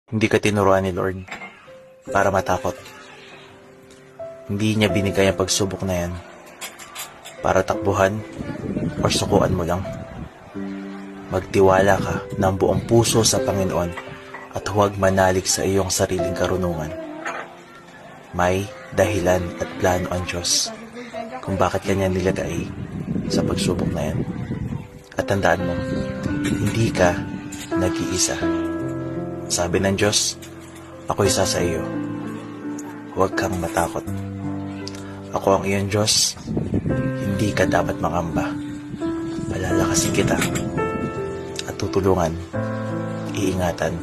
Hindi ka tinuruan ni Lord para matakot. Hindi niya binigay ang pagsubok na yan para takbuhan o sukuan mo lang. Magtiwala ka ng buong puso sa Panginoon at huwag manalig sa iyong sariling karunungan. May dahilan at plano ang Diyos kung bakit kanya nilagay sa pagsubok na yan. At tandaan mo, hindi ka nag-iisa. Sabi ng Diyos, ako isa sa iyo. Huwag kang matakot. Ako ang iyong Diyos, hindi ka dapat mangamba. Palalakasin kita at tutulungan, iingatan